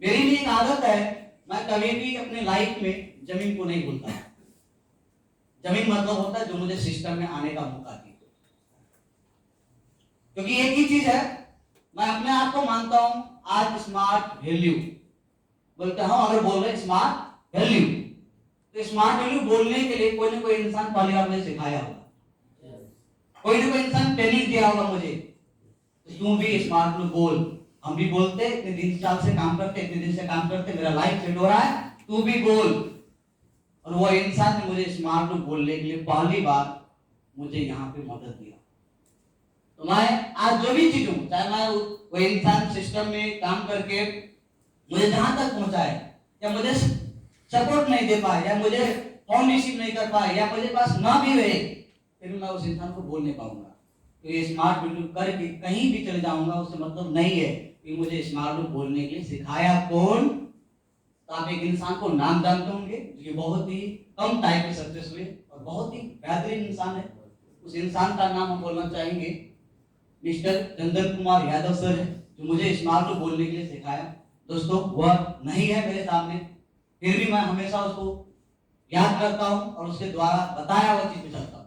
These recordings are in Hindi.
मेरी भी एक आदत है, मैं कभी भी अपने लाइफ में जमीन को नहीं भूलता। जमीन मतलब होता है जो मुझे सिस्टम में आने का मौका दी। क्योंकि एक ही चीज है, मैं अपने आप को मानता हूं आज स्मार्ट वैल्यू बोलते हैं। अगर बोल रहे स्मार्ट वैल्यू, तो स्मार्ट वैल्यू बोलने के लिए कोई ना कोई इंसान पहली बार मुझे सिखाया होगा, कोई ना कोई इंसान ट्रेनिंग दिया होगा मुझे, तू भी स्मार्ट वैल्यू बोल। हम भी बोलते, इतने दिन साल से काम करते, इतने दिन से काम करते, मेरा लाइफ सेट हो रहा है, तू भी बोल। और वो इंसान ने मुझे स्मार्ट वैल्यू बोलने के लिए पहली बार मुझे यहाँ पे मदद दिया। तो मैं आज जो भी चीज हूँ, चाहे मैं वो इंसान सिस्टम में काम करके मुझे जहां तक पहुंचाए, या मुझे सपोर्ट नहीं दे पाए, या मुझे फोन रिसीव नहीं कर पाए, या मुझे पास ना भी रहे, फिर मैं उस इंसान को बोल नहीं पाऊंगा। तो ये स्मार्ट वीडियो करके कहीं भी चले जाऊंगा, उससे मतलब नहीं है कि मुझे स्मार्ट वीडियो बोलने के लिए सिखाया कौन। तो आप एक इंसान को नाम जानते होंगे जो बहुत ही कम टाइम में सक्सेस हुए और बहुत ही बेहतरीन इंसान है। उस इंसान का नाम हम बोलना चाहेंगे मिस्टर चंदन कुमार यादव सर है, जो मुझे स्मार्ट वीडियो बोलने के लिए सिखाया। दोस्तों वह नहीं है मेरे सामने, फिर भी मैं हमेशा उसको याद करता हूं और उसके द्वारा बताया हुआ चीज पे चलता हूं।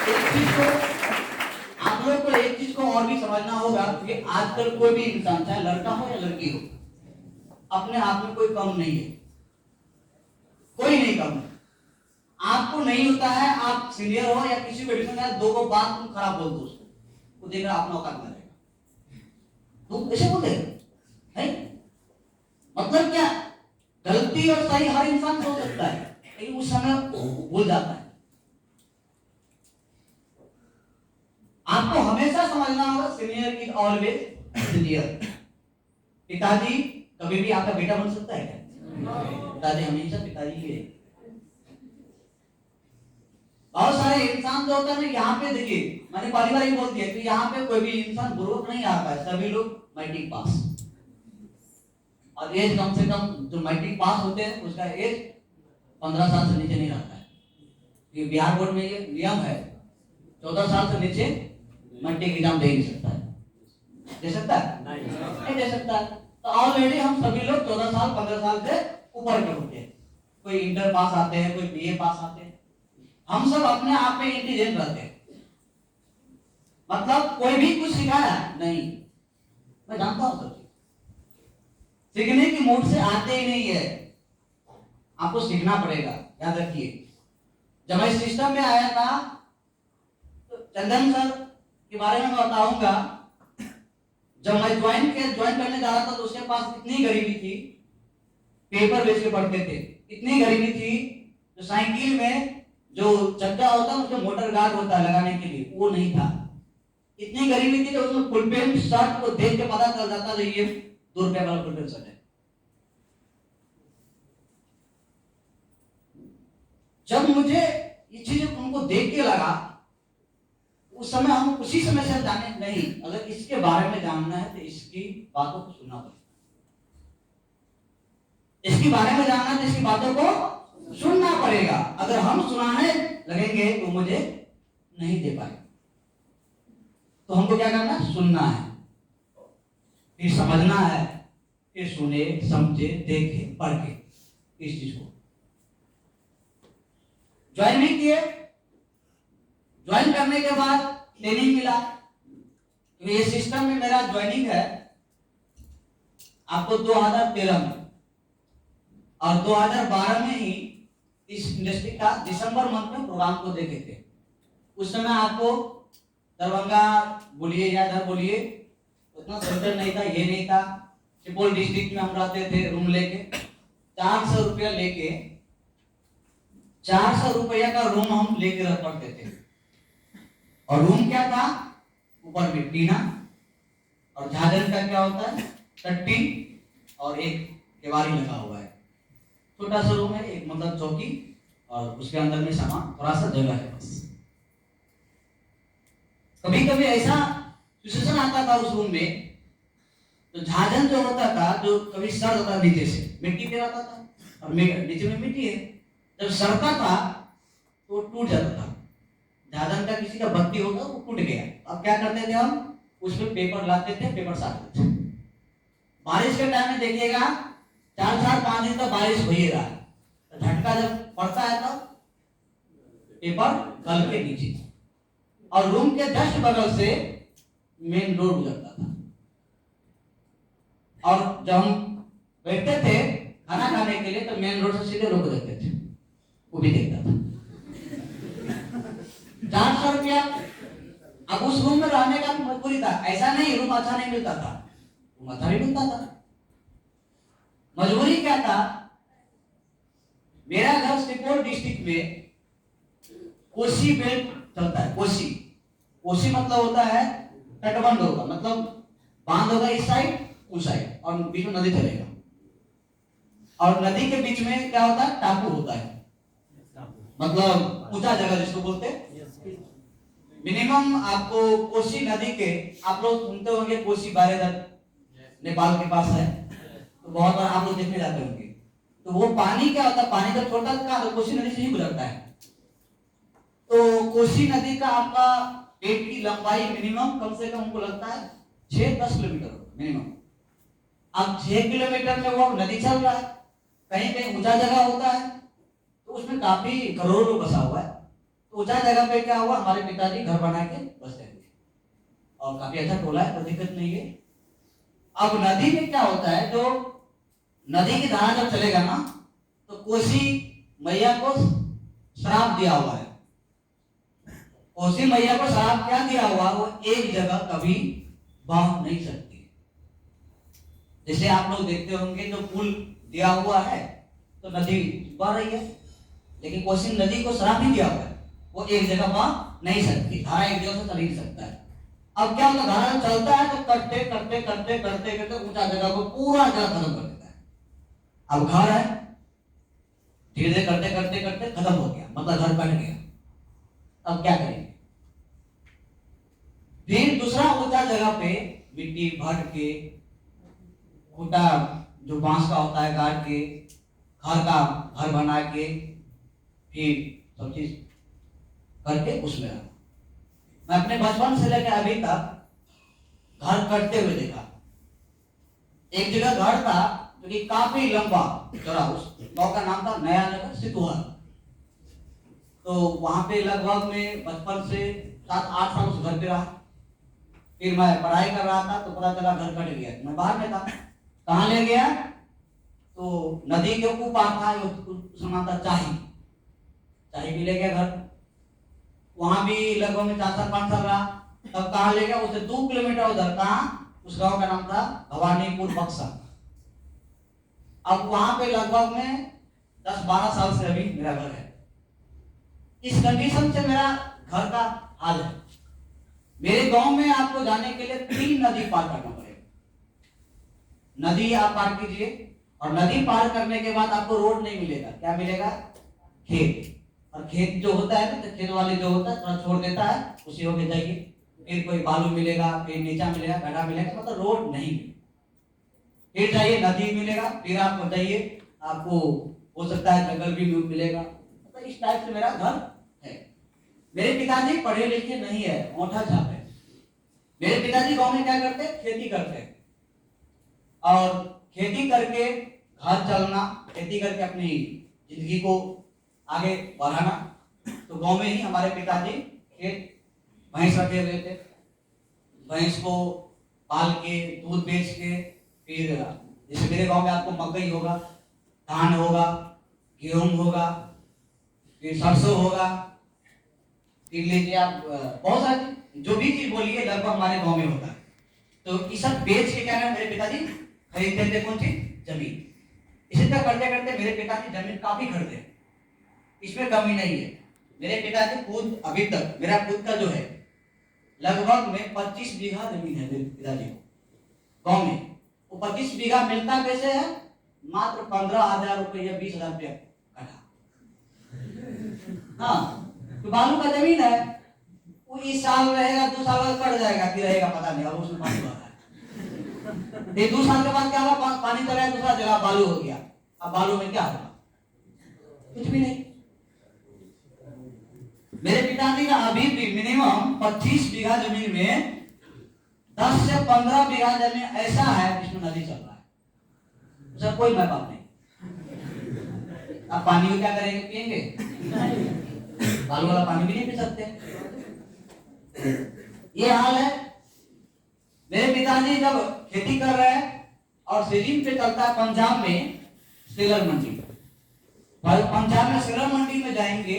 एक चीज को आप लोग को एक चीज को और भी समझना होगा कि आजकल कोई भी इंसान, चाहे लड़का हो या लड़की हो, अपने आप में कोई कम नहीं है, कोई नहीं कम है। आपको नहीं होता है, आप सीनियर हो या किसी को दो को बात तुम खराब बोल दो, उसको देख रहा अपना औकात में रहेगा, तुम ऐसे बोलते नहीं। मतलब क्या, गलती और सही हर इंसान सोच सकता है, लेकिन उस समय भूल जाता है। आपको हमेशा समझना होगा सीनियर इज ऑलवेज सीनियर। पिताजी कभी भी आपका बेटा बन सकता है क्या? पिताजी हमेशा पिताजी ही है। बहुत सारे इंसान जो होता है ना, यहाँ पे देखिए मैंने पहली बार ही बोल दिया कि यहाँ पे कोई भी इंसान बुर्बक नहीं आता है, सभी लोग मैट्रिक पास। और एज कम से कम जो मैट्रिक पास होते हैं उसका एज 15 साल से नीचे नहीं रहता है। ये बिहार बोर्ड में ये नियम है, 14 साल से नीचे मैट्रिक एग्जाम दे नहीं सकता है। दे सकता है? नहीं दे सकता है। तो ऑलरेडी हम सभी लोग 14 साल 15 साल से ऊपर के होते हैं। कोई इंटर पास आते हैं, कोई बीए पास आते हैं। हम सब अपने आप में इंटेलिजेंट रहते हैं। मतलब कोई भी कुछ सिखाया नहीं, मैं जानता हूं सब सीखने की मूड से आते ही नहीं है, आपको सीखना पड़ेगा। याद रखिए, जब मैं सिस्टम में आया था तो चंदन सर के बारे में मैं बताऊंगा। जब मैं ज्वाइन करने जा रहा था तो उसके पास इतनी गरीबी थी, पेपर बेच के पढ़ते थे। इतनी गरीबी थी जो साइकिल में जो चक्का होता है उसमें मोटर गार्ड होता है लगाने के लिए, वो नहीं था। इतनी गरीबी थी कि उसमें फुल पैंट शर्ट को देख के पता चल जाता था ये 2 रुपए वाला फुल पैंट शर्ट है। जब मुझे ये चीजें उनको देख के लगा, उस समय हम उसी समय से जाने नहीं, अगर इसके बारे में जानना है तो इसकी बातों को सुनना पड़ेगा। इसके बारे में जानना है तो इसकी बातों को सुनना पड़ेगा। अगर हम सुनाने लगेंगे तो मुझे नहीं दे पाएंगे। तो हमको क्या करना है? सुनना है, फिर समझना है, फिर सुने समझे देखे पढ़ के इस चीज को ज्वाइन भी किए। ज्वाइन करने के बाद ट्रेनिंग मिला। तो ये सिस्टम में मेरा ज्वाइनिंग है आपको 2013 में, और 2012 में ही इस इंडस्ट्री का दिसंबर मंथ में प्रोग्राम को देखे थे। उस समय आपको दरभंगा बोलिए या इधर बोलिए, उतना सेंटर नहीं था, ये नहीं था। सुपौल डिस्ट्रिक्ट में हम रहते थे रूम लेके, 400 रुपया लेके, 400 रुपया का रूम हम लेके रह पड़ते थे। और रूम क्या था? ऊपर में टीना, और झाजर का क्या होता है? टट्टी, और एक केवाड़ी लगा हुआ है। छोटा सा रूम है, एक मतलब चौकी, और उसके अंदर में सामान, थोड़ा सा जगह है बस। कभी कभी ऐसा सिचुएशन आता था उस रूम में, तो झाजन जो होता था, जो कभी सड़ होता नीचे से, मिट्टी पे रहता था, और नीचे में मिट्टी है, जब सड़ता था तो टूट जाता था। झाजन का किसी का बत्ती होगा वो टूट गया, अब क्या करते थे हम? उसमें पेपर लाते थे, पेपर साटते थे। बारिश के टाइम में देखिएगा 4-5 दिन तक बारिश हो ही रहा है, तो झटका जब पड़ता है तो पेपर गल के नीचे, और रूम के जस्ट बगल से मेन रोड गुजरता था, और जब हम बैठते थे खाना खाने के लिए तो मेन रोड से सीधे रोक देते थे, वो भी देखता था। 400 रुपया। अब उस रूम में रहने का मजबूरी था, ऐसा नहीं रूम अच्छा नहीं मिलता था, रूम अच्छा भी मिलता था। मजबूरी क्या था, मेरा घर सुपौल डिस्ट्रिक्ट में कोसी बेल्ट चलता है। कोसी, कोसी मतलब होता है तटबंध होगा, मतलब बांध होगा इस साइड उस साइड, और बीच में नदी चलेगा, और नदी के बीच में क्या होता है, टापू होता है, मतलब ऊंचा जगह जिसको बोलते हैं। मिनिमम आपको कोसी नदी के, आप लोग सुनते होंगे कोसी बारेधर नेपाल के पास है, तो बहुत बार आप लोग देखने जाते होंगे। तो वो पानी क्या होता है, पानी जब छोड़ता है तो कोसी नदी से ही गुजरता है। तो कोसी नदी का आपका पेट की लंबाई मिनिमम कम से कम हमको लगता है 6-10 किलोमीटर मिनिमम। अब 6 किलोमीटर में वो नदी चल रहा है, कहीं कहीं ऊंचा जगह होता है, तो उसमें काफी करोड़ों लोग बसा हुआ है। तो ऊंचा जगह पे क्या हुआ, हमारे पिताजी घर बना के बसते थे, और काफी अच्छा टोला है, कोई दिक्कत नहीं है। अब नदी में क्या होता है, जो नदी की धारा जब चलेगा ना, तो कोसी मैया को श्राप दिया हुआ है। कोसी मैया को श्राप क्या दिया हुआ, वो एक जगह कभी बह नहीं सकती। जैसे आप लोग देखते होंगे जो पुल दिया हुआ है तो नदी बह रही है, लेकिन कोसी नदी को श्राप नहीं दिया हुआ है, वो एक जगह बह नहीं सकती, धारा एक जगह से चल ही सकता है। अब क्या होता है, धारा चलता है तो करते करते करते करते करते ऊंचा जगह को पूरा जगह खत्म कर देता है। अब घर है, धीरे धीरे करते करते करते खत्म हो गया, मतलब घर बन गया। अब क्या करेंगे, फिर दूसरा ऊंचा जगह पे मिट्टी भर के, खूंटा जो बांस का होता है गाड़ के, घर का घर बना के, फिर सब चीज करके उसमें रहा। मैं अपने बचपन से लेकर अभी तक घर कटते हुए देखा। एक जगह घर था जो कि काफी लंबा चौड़ा, उस गांव का नाम था नया नगर सितुहर। तो वहां पे लगभग में बचपन से 7-8 साल उस घर पे रहा। फिर मैं पढ़ाई कर रहा था तो पता चला घर कट गया, मैं बाहर में था। कहाँ ले गया, तो नदी के ऊपर था, उसका नाम था चाही, चाही भी ले गया घर। वहां भी लगभग में 4-5 साल रहा। तब कहाँ ले गया, उसे 2 किलोमीटर उधर, कहाँ, उस गांव का नाम था भवानीपुर बक्सा। अब वहां पे लगभग में 10-12 साल से अभी मेरा घर है। इस कंडीशन से मेरा घर का हाल है। मेरे गांव में आपको जाने के लिए 3 नदी पार करना पड़ेगा। नदी आप पार कीजिए, और नदी पार करने के बाद आपको रोड नहीं मिलेगा, क्या मिलेगा, खेत। और खेत जो होता है तो खेत वाले जो होता है थोड़ा छोड़ देता है, उसी होके जाइए, फिर कोई बालू मिलेगा, फिर नीचा मिलेगा, गड्ढा मिलेगा, मतलब रोड नहीं मिलेगा। फिर जाइए नदी मिलेगा, फिर आप जाइए, आपको हो सकता है जंगल भी मिलेगा। तो इस टाइप से मेरा घर है। मेरे पिताजी पढ़े लिखे नहीं है, औंठा छाप है। मेरे पिताजी गांव में क्या करते, खेती करते, और खेती करके घर चलना, खेती करके अपनी जिंदगी को आगे बढ़ाना। तो गांव में ही हमारे पिताजी खेत, भैंस रखे हुए थे, भैंस को पाल के दूध बेच के, फिर जैसे मेरे गांव में आपको मकई होगा, धान होगा, गेहूं होगा, फिर सरसों होगा, फिर लीजिए आप बहुत सारी जो भी चीज बोलिए लगभग हमारे गांव में होता है। तो ये सब बेच के क्या मेरे पिताजी खरीदते थे, कौन चीज, जमीन। इसी तरह करते करते मेरे पिताजी जमीन काफी खरीदे, इसमें कमी नहीं है। मेरे पिताजी खुद अभी तक, मेरा खुद का जो है लगभग में 25 बीघा जमीन है मेरे पिताजी को गांव में। वो 25 बीघा मिलता कैसे है, मात्र 15,000 रुपये, 20,000 रुपया कट्ठा। हाँ, तो बालू का जमीन है, वो इस साल रहेगा, 2 साल बाद कट जाएगा, फिर रहेगा पता नहीं, अब उसमें पानी भरा है। 2 साल के बाद क्या हुआ, पानी चला, दूसरा जगह बालू हो गया। अब बालू में क्या होगा, कुछ भी नहीं। मेरे पिताजी का अभी भी मिनिमम 25 बीघा जमीन में 10 से 15 बीघा जमीन ऐसा है जिसमें नदी चल रहा है, उसका कोई मैं बात नहीं। अब पानी को क्या करेंगे, पिएंगे? बालू वाला पानी भी नहीं पी सकते। ये हाल है। मेरे पिताजी जब खेती कर रहे हैं और सीजन पे चलता है पंजाब में सेलर मंडी, पंजाब में सेलर मंडी में जाएंगे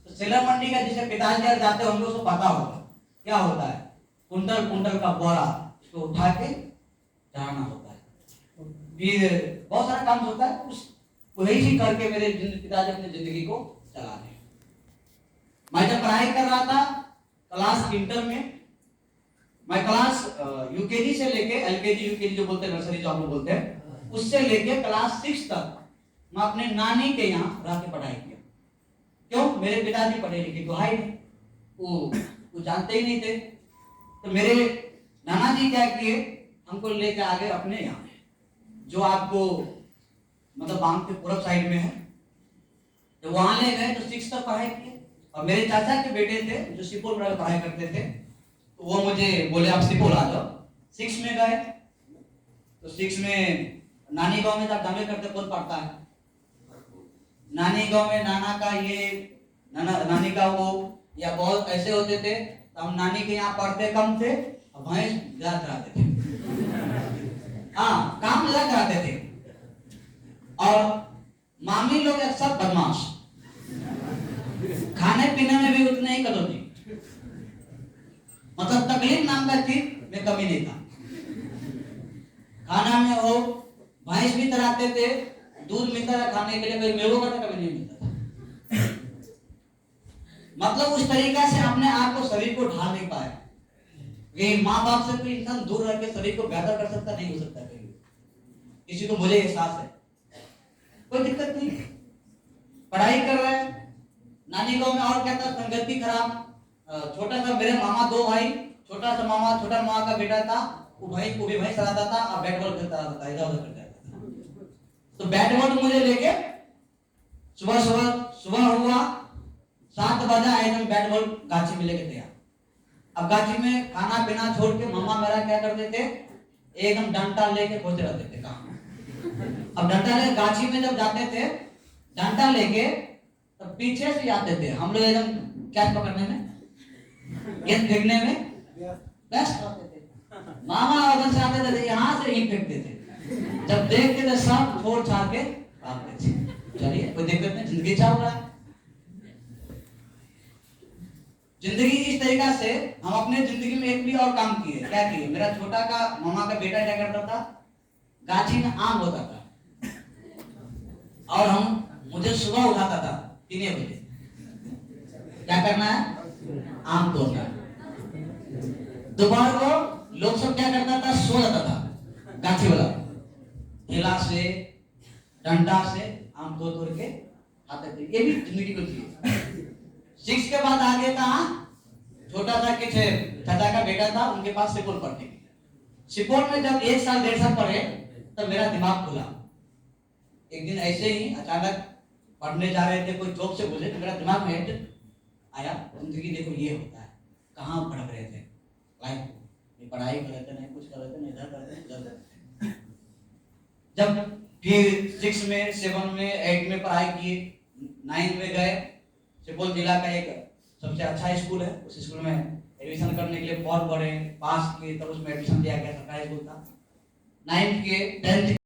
तो सेलर मंडी का जिसे पिताजी यार जाते होंगे उसको पता होगा क्या होता है। कुंटल कुंटल का बोरा इसको उठा के चढ़ाना होता है, फिर बहुत सारा काम होता है। उस वही चीज करके मेरे पिताजी अपनी जिंदगी को चला रहे। मैं जब पढ़ाई कर रहा था क्लास इंटर में, मैं क्लास यूकेजी से लेके एलकेजी यूकेजी जो बोलते हैं, नर्सरी जो आप लोग बोलते हैं, उससे लेके क्लास 6 तक मैं अपने नानी के यहाँ रह के पढ़ाई किया। क्यों? मेरे पिताजी पढ़े लिखे तो है, वो जानते ही नहीं थे। तो मेरे नाना जी क्या किए, हमको लेके आगे अपने यहाँ, जो आपको मतलब बांग के पूरब साइड में है, तो वहां ले गए तो 6 तक पढ़ाई किए। और मेरे चाचा के बेटे थे जो सुपौल में पढ़ाई करते थे, तो वो मुझे बोले आप सुपौल आ जाओ। 6 में गए तो 6 में नानी गांव में जब दामे करते कौन पढ़ता है, नानी गांव में नाना का ये नानी का वो या बहुत ऐसे होते थे। तो हम नानी के यहाँ पढ़ते कम थे और भैंस ज्यादा कराते थे। हाँ, काम ज्यादा कराते थे। और मामी लोग अक्सर बदमाश, खाने पीने में भी उतने ही कटौती, मतलब तकलीफ नाम का चीज में कमी नहीं था। खाना में हो भैंस भी चराते थे, दूध मिलता था खाने के लिए, कोई मेवों का कभी नहीं मिलता था। मतलब उस तरीका से अपने आप को शरीर को ढाल नहीं पाए। ये माँ बाप से कोई इंसान दूर रह के शरीर को बेहतर कर सकता नहीं, हो सकता कहीं किसी को, मुझे एहसास है। कोई दिक्कत नहीं, पढ़ाई कर रहे हैं नानी गांव में। और क्या था, संगति खराब। छोटा सा मेरे मामा 2 भाई, छोटा मामा का बेटा था, वो भी भाई चलाता था और बैट बॉल खेलता रहता था, इधर उधर करता था। तो बैट बॉल मुझे लेके सुबह हुआ 7 बजा, एकदम बैट बॉल गाछी में लेके गया। अब गाछी में खाना पीना छोड़ के मम्मा मेरा क्या करते थे, एकदम डंडा लेके खोजते रहते थे काम। अब डंडा लेके गाछी में जब जाते थे, डंडा लेके तब पीछे से आते थे हम लोग, एकदम कैच पकड़ने में, गेंद फेंकने में बेस्ट होते थे। मामा उधर से आते थे, यहाँ से ही फेंकते थे। जब देखते थे सब छोड़ छाड़ के भागते थे। चलिए कोई दिक्कत नहीं, जिंदगी चल रहा है। जिंदगी इस तरीका से हम अपने जिंदगी में एक भी और काम किए। क्या किए? मेरा छोटा का मामा का बेटा क्या करता था, गाछी में आम होता था और मुझे सुबह उठाता था 3 बजे, क्या करना है, आम तोड़ना है। दोपहर को लोग सब क्या करता था, सो जाता था गाछी वाला, ठेला से डंडा से आम तोड़ के आते थे। ये भी जिंदगी को थी। 6 के बाद आगे था छोटा सा कि चाचा का बेटा था, उनके पास सुपौल पढ़ने के लिए। सुपौल में जब 1 साल 1.5 साल पढ़े तब मेरा दिमाग खुला। एक दिन ऐसे ही अचानक पढ़ने जा रहे थे, कोई चौक से बोले तो मेरा दिमाग में आया, जिंदगी देखो ये होता है। कहाँ भटक रहे थे लाइफ, ये पढ़ाई कर रहे थे, नहीं कुछ कर रहे थे, नहीं इधर कर रहे थे, उधर कर रहे थे। जब फिर 6 में 7 में 8 में पढ़ाई किए, 9 में गए, सुपौल जिला का एक सबसे अच्छा स्कूल है, उस स्कूल में एडमिशन करने के लिए फॉर्म भरे, पास किए, तब उसमें एडमिशन दिया गया, सरकारी स्कूल था। 9th के 10th